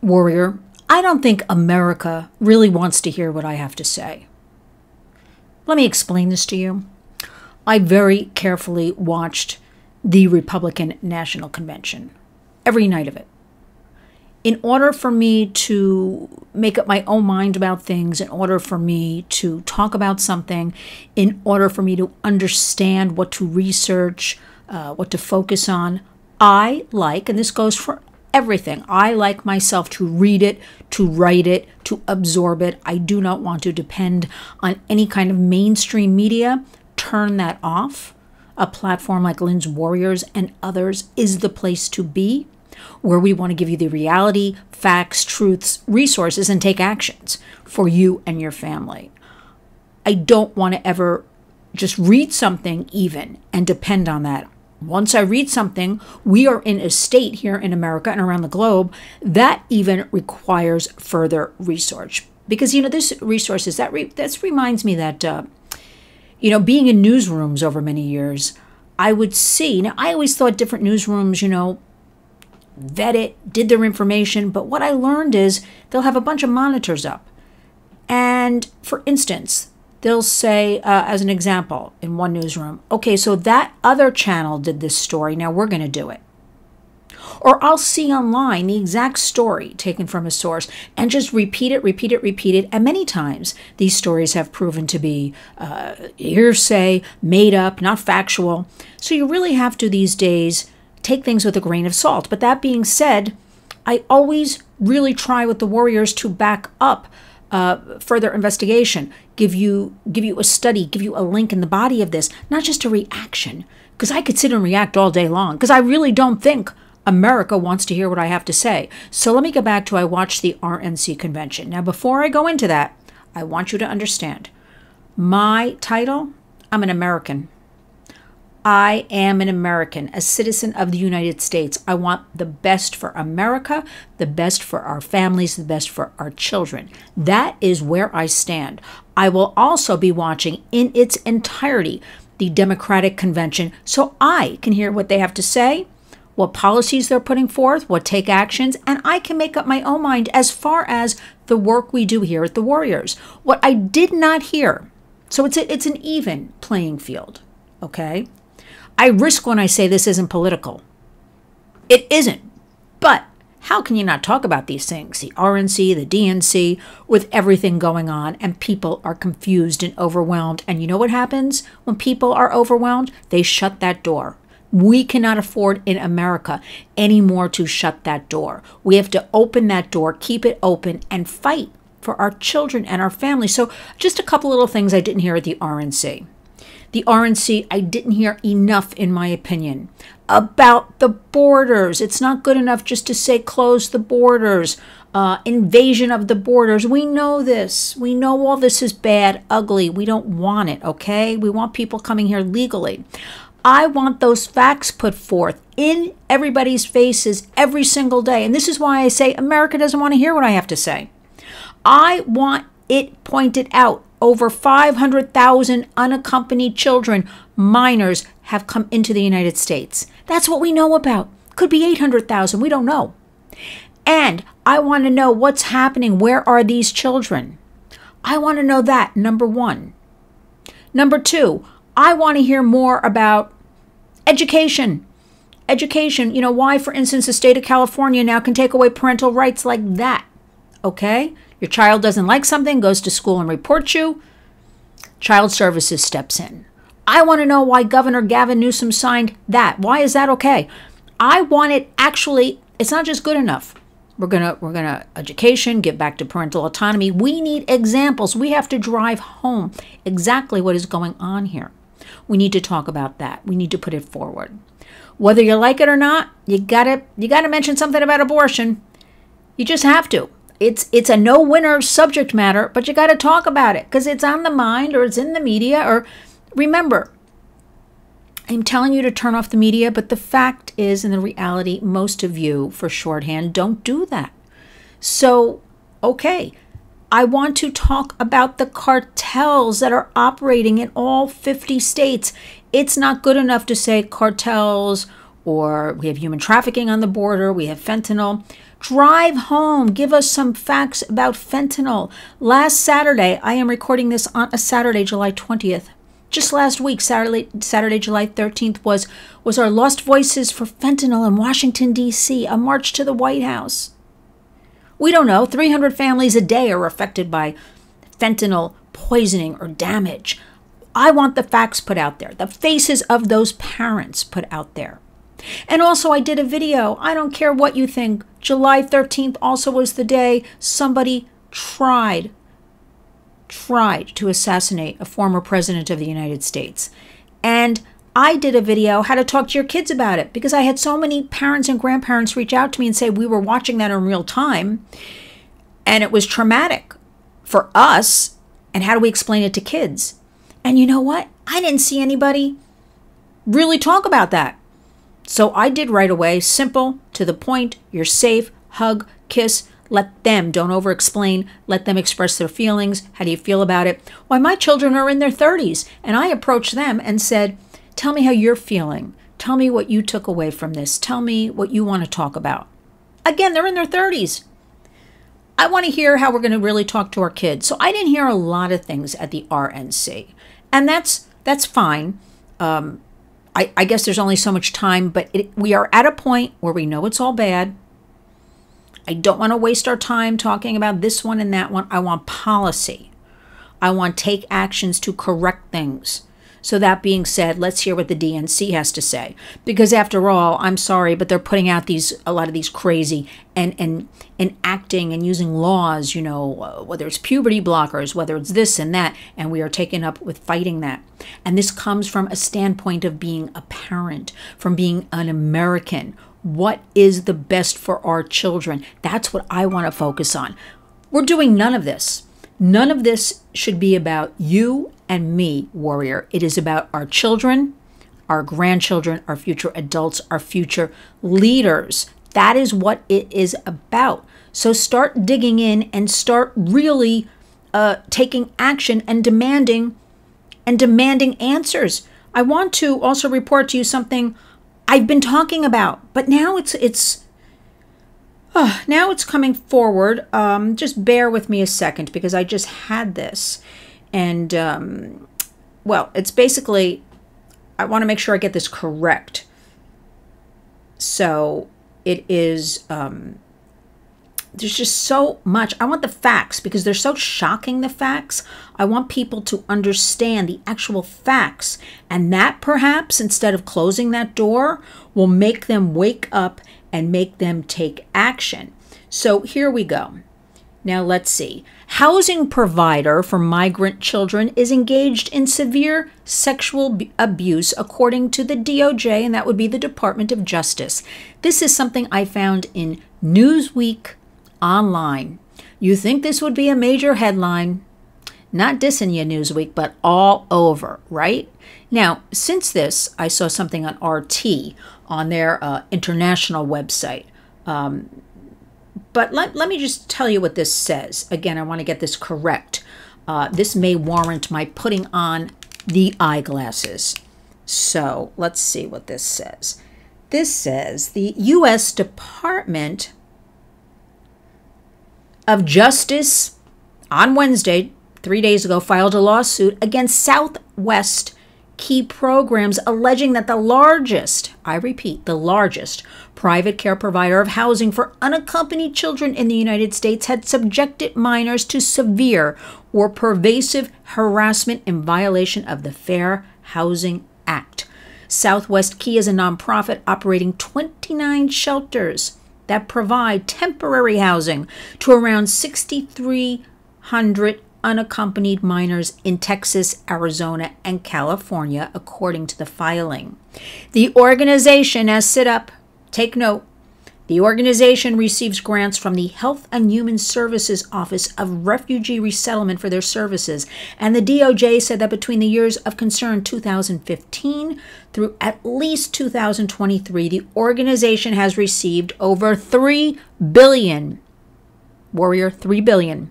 Warrior, I don't think America really wants to hear what I have to say. Let me explain this to you. I very carefully watched the Republican National Convention, every night of it. In order for me to make up my own mind about things, in order for me to talk about something, in order for me to understand what to research, what to focus on, I like, and this goes for everything, I like myself to read it, to write it, to absorb it. I do not want to depend on any kind of mainstream media. Turn that off. A platform like Lynn's Warriors and others is the place to be, where we want to give you the reality, facts, truths, resources, and take actions for you and your family. I don't want to ever just read something even and depend on that. Once I read something, we are in a state here in America and around the globe that even requires further research. Because, this resources, that reminds me that, being in newsrooms over many years, I would see, now I always thought different newsrooms, vet it, did their information, but what I learned is they'll have a bunch of monitors up. And for instance, they'll say, as an example, in one newsroom, okay, so that other channel did this story, now we're going to do it. Or I'll see online the exact story taken from a source and just repeat it. And many times these stories have proven to be hearsay, made up, not factual. So you really have to these days take things with a grain of salt. But that being said, I always really try with the Warriors to back up further investigation, give you a study, give you a link in the body of this, not just a reaction. Because I could sit and react all day long, because I really don't think America wants to hear what I have to say. So let me go back to I watched the RNC convention. Now, before I go into that, I want you to understand my title, I'm an American. I am an American, a citizen of the United States. I want the best for America, the best for our families, the best for our children. That is where I stand. I will also be watching in its entirety the Democratic convention so I can hear what they have to say, what policies they're putting forth, what take actions, and I can make up my own mind as far as the work we do here at the Warriors. What I did not hear, so it's an even playing field, okay? I risk when I say this isn't political. It isn't, but how can you not talk about these things? The RNC, the DNC, with everything going on, and people are confused and overwhelmed. And you know what happens when people are overwhelmed? They shut that door. We cannot afford in America anymore to shut that door. We have to open that door, keep it open, and fight for our children and our families. So just a couple little things I didn't hear at the RNC. The RNC, I didn't hear enough, in my opinion, about the borders. It's not good enough just to say close the borders, invasion of the borders. We know this. We know all this is bad, ugly. We don't want it, okay? We want people coming here legally. I want those facts put forth in everybody's faces every single day. And this is why I say America doesn't want to hear what I have to say. I want it pointed out. Over 500,000 unaccompanied children, minors, have come into the United States. That's what we know about. Could be 800,000. We don't know. And I want to know what's happening. Where are these children? I want to know that, number one. Number two, I want to hear more about education. Education, why, for instance, the state of California now can take away parental rights like that. Okay? Your child doesn't like something, goes to school and reports you. Child Services steps in. I want to know why Governor Gavin Newsom signed that. Why is that okay? I want it actually, it's not just good enough. We're gonna education, get back to parental autonomy. We need examples. We have to drive home exactly what is going on here. We need to talk about that. We need to put it forward. Whether you like it or not, you gotta mention something about abortion. You just have to. It's a no-winner subject matter, but you got to talk about it because it's on the mind or it's in the media. Or remember, I'm telling you to turn off the media, but the fact is, in the reality, most of you, for shorthand, don't do that. So, okay, I want to talk about the cartels that are operating in all 50 states. It's not good enough to say cartels or we have human trafficking on the border, we have fentanyl. Drive home. Give us some facts about fentanyl. Last Saturday, I am recording this on a Saturday, July 20th. Just last week, Saturday, July 13th, was our Lost Voices for Fentanyl in Washington, D.C., a march to the White House. We don't know. 300 families a day are affected by fentanyl poisoning or damage. I want the facts put out there, the faces of those parents put out there. And also I did a video. I don't care what you think. July 13th also was the day somebody tried to assassinate a former president of the United States. And I did a video how to talk to your kids about it because I had so many parents and grandparents reach out to me and say we were watching that in real time and it was traumatic for us. And how do we explain it to kids? And you know what? I didn't see anybody really talk about that. So I did right away, simple, to the point, you're safe, hug, kiss, let them, don't over-explain, let them express their feelings. How do you feel about it? Why, my children are in their 30s, and I approached them and said, tell me how you're feeling. Tell me what you took away from this. Tell me what you want to talk about. Again, they're in their 30s. I want to hear how we're going to really talk to our kids. So I didn't hear a lot of things at the RNC, and that's fine. I guess there's only so much time, but we are at a point where we know it's all bad. I don't want to waste our time talking about this one and that one. I want policy. I want take actions to correct things. So that being said, let's hear what the DNC has to say. Because after all, I'm sorry, but they're putting out a lot of these crazy and acting and using laws, you know, whether it's puberty blockers, whether it's this and that, and we are taken up with fighting that. And this comes from a standpoint of being a parent, from being an American. What is the best for our children? That's what I want to focus on. We're doing none of this. None of this should be about you and me, warrior. It is about our children, our grandchildren, our future adults, our future leaders. That is what it is about. So start digging in and start really taking action and demanding answers. I want to also report to you something I've been talking about, but now it's coming forward. Just bear with me a second because I just had this. And, well, it's basically, I want to make sure I get this correct. So it is, there's just so much. I want the facts because they're so shocking, the facts. I want people to understand the actual facts. And that perhaps, instead of closing that door, will make them wake up and make them take action. So here we go. Now let's see. Housing provider for migrant children is engaged in severe sexual abuse according to the DOJ, and that would be the Department of Justice. This is something I found in Newsweek online. You think this would be a major headline? Not dissing you, Newsweek, but all over, right? Now, since this, I saw something on RT on their international website. But let me just tell you what this says. Again, I want to get this correct. This may warrant my putting on the eyeglasses. So let's see what this says. This says the U.S. Department of Justice on Wednesday, 3 days ago, filed a lawsuit against Southwest Key Programs alleging that the largest, I repeat, the largest private care provider of housing for unaccompanied children in the United States had subjected minors to severe or pervasive harassment in violation of the Fair Housing Act. Southwest Key is a nonprofit operating 29 shelters that provide temporary housing to around 6,300 unaccompanied minors in Texas, Arizona, and California, according to the filing. The organization has set up, take note, the organization receives grants from the Health and Human Services Office of Refugee Resettlement for their services, and the DOJ said that between the years of concern 2015 through at least 2023, the organization has received over $3 billion, warrior, $3 billion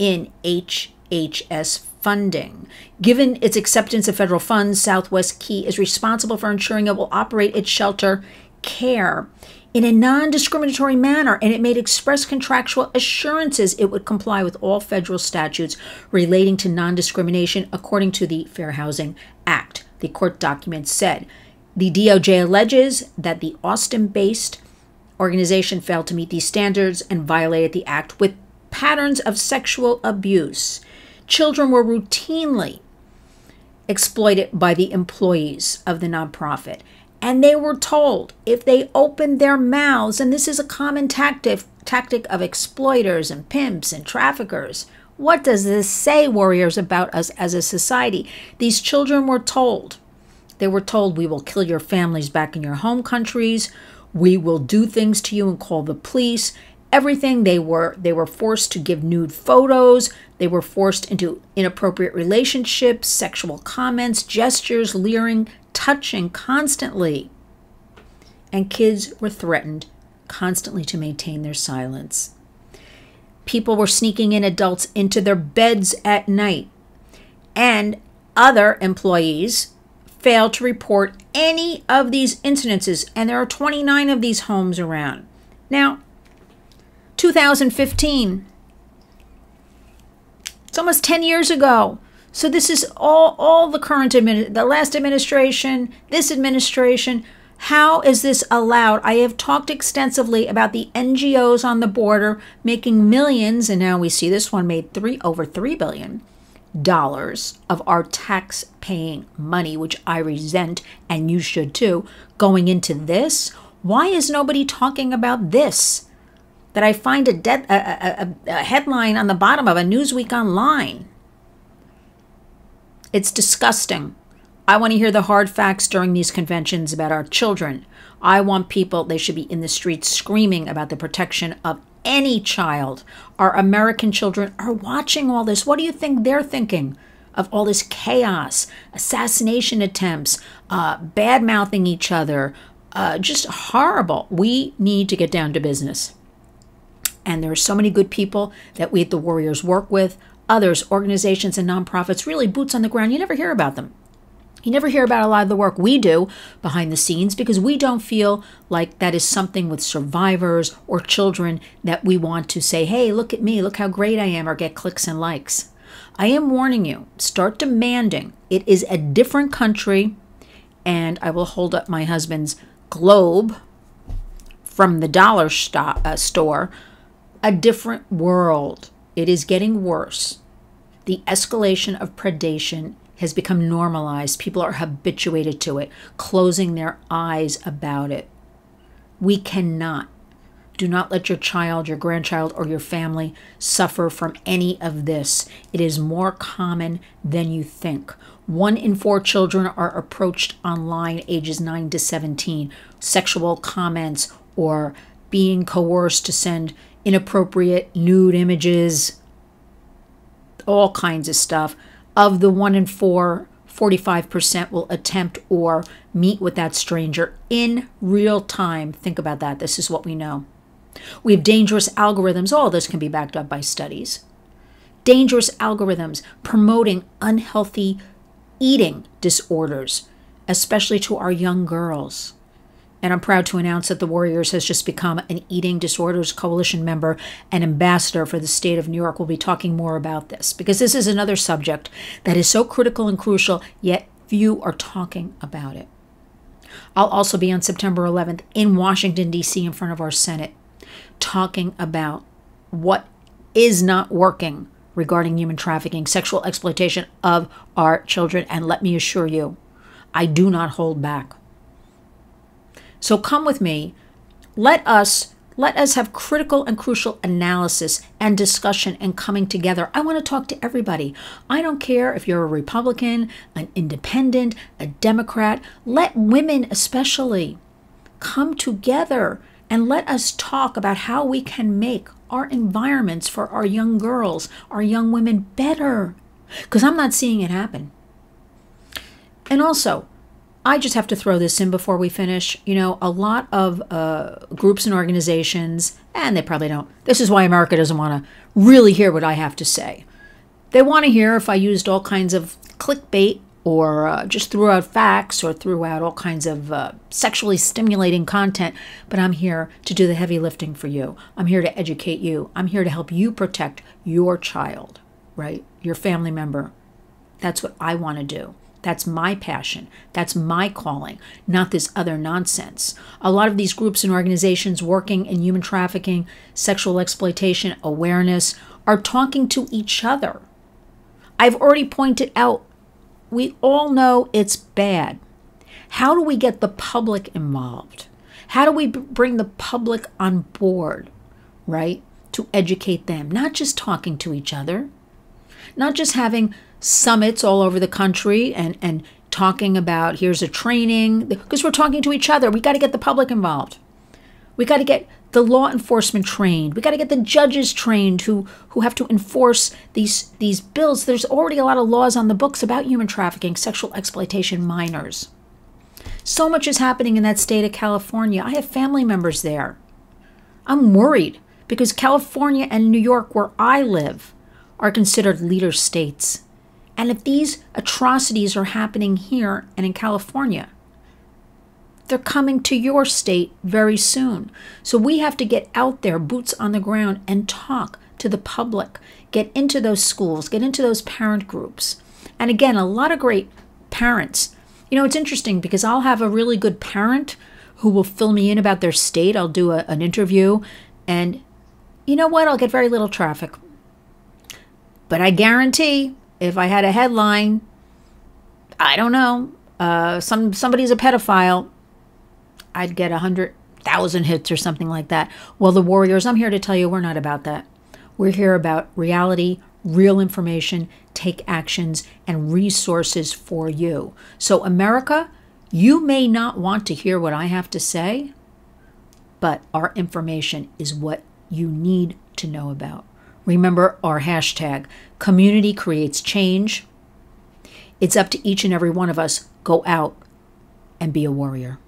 in HHS funding. Given its acceptance of federal funds, Southwest Key is responsible for ensuring it will operate its shelter care in a non-discriminatory manner, and it made express contractual assurances it would comply with all federal statutes relating to non-discrimination according to the Fair Housing Act. The court document said, the DOJ alleges that the Austin-based organization failed to meet these standards and violated the act with patterns of sexual abuse. Children were routinely exploited by the employees of the nonprofit, and they were told if they opened their mouths, and this is a common tactic of exploiters and pimps and traffickers. What does this say, warriors, about us as a society? These children were told. They were told, we will kill your families back in your home countries. We will do things to you and call the police. Everything. They were forced to give nude photos. They were forced into inappropriate relationships, sexual comments, gestures, leering, touching constantly. And kids were threatened constantly to maintain their silence. People were sneaking in adults into their beds at night. And other employees failed to report any of these incidences. And there are 29 of these homes around. Now, 2015. It's almost 10 years ago. So this is all the current the last administration, this administration. How is this allowed? I have talked extensively about the NGOs on the border making millions, and now we see this one made over $3 billion of our tax-paying money, which I resent, and you should too, going into this. Why is nobody talking about this? That I find a headline on the bottom of a Newsweek online. It's disgusting. I want to hear the hard facts during these conventions about our children. I want people, they should be in the streets screaming about the protection of any child. Our American children are watching all this. What do you think they're thinking of all this chaos, assassination attempts, bad-mouthing each other, just horrible. We need to get down to business. And there are so many good people that we at the Warriors work with, others, organizations and nonprofits, really boots on the ground. You never hear about them. You never hear about a lot of the work we do behind the scenes because we don't feel like that is something with survivors or children that we want to say, hey, look at me, look how great I am, or get clicks and likes. I am warning you, start demanding. It is a different country, and I will hold up my husband's globe from the dollar store. A different world. It is getting worse. The escalation of predation has become normalized. People are habituated to it, closing their eyes about it. We cannot. Do not let your child, your grandchild, or your family suffer from any of this. It is more common than you think. 1 in 4 children are approached online, ages 9 to 17. Sexual comments or being coerced to send inappropriate nude images, all kinds of stuff. Of the 1 in 4, 45% will attempt or meet with that stranger in real time. Think about that. This is what we know. We have dangerous algorithms. All this can be backed up by studies. Dangerous algorithms promoting unhealthy eating disorders, especially to our young girls. And I'm proud to announce that the Warriors has just become an Eating Disorders Coalition member and ambassador for the state of New York. We'll be talking more about this because this is another subject that is so critical and crucial, yet few are talking about it. I'll also be on September 11th in Washington, D.C. in front of our Senate talking about what is not working regarding human trafficking, sexual exploitation of our children. And let me assure you, I do not hold back. So come with me. Let us have critical and crucial analysis and discussion and coming together. I want to talk to everybody. I don't care if you're a Republican, an independent, a Democrat. Let women especially come together and let us talk about how we can make our environments for our young girls, our young women better. Because I'm not seeing it happen. And also, I just have to throw this in before we finish. You know, a lot of groups and organizations, and they probably don't. This is why America doesn't want to really hear what I have to say. They want to hear if I used all kinds of clickbait or just threw out facts or threw out all kinds of sexually stimulating content, but I'm here to do the heavy lifting for you. I'm here to educate you. I'm here to help you protect your child, right? Your family member. That's what I want to do. That's my passion. That's my calling, not this other nonsense. A lot of these groups and organizations working in human trafficking, sexual exploitation, awareness, are talking to each other. I've already pointed out, we all know it's bad. How do we get the public involved? How do we bring the public on board, right? To educate them, not just talking to each other, not just having summits all over the country and talking about here's a training, because we're talking to each other. We got to get the public involved. We got to get the law enforcement trained. We got to get the judges trained who have to enforce these bills. There's already a lot of laws on the books about human trafficking, sexual exploitation, minors. So much is happening in that state of California. I have family members there. I'm worried because California and New York, where I live, are considered leader states. And if these atrocities are happening here and in California, they're coming to your state very soon. So we have to get out there, boots on the ground, and talk to the public. Get into those schools, get into those parent groups. And again, a lot of great parents. You know, it's interesting because I'll have a really good parent who will fill me in about their state. I'll do an interview, and you know what? I'll get very little traffic. But I guarantee if I had a headline, I don't know, somebody's a pedophile, I'd get 100,000 hits or something like that. Well, the Warriors, I'm here to tell you we're not about that. We're here about reality, real information, take actions, and resources for you. So America, you may not want to hear what I have to say, but our information is what you need to know about. Remember our hashtag, community creates change. It's up to each and every one of us. Go out and be a warrior.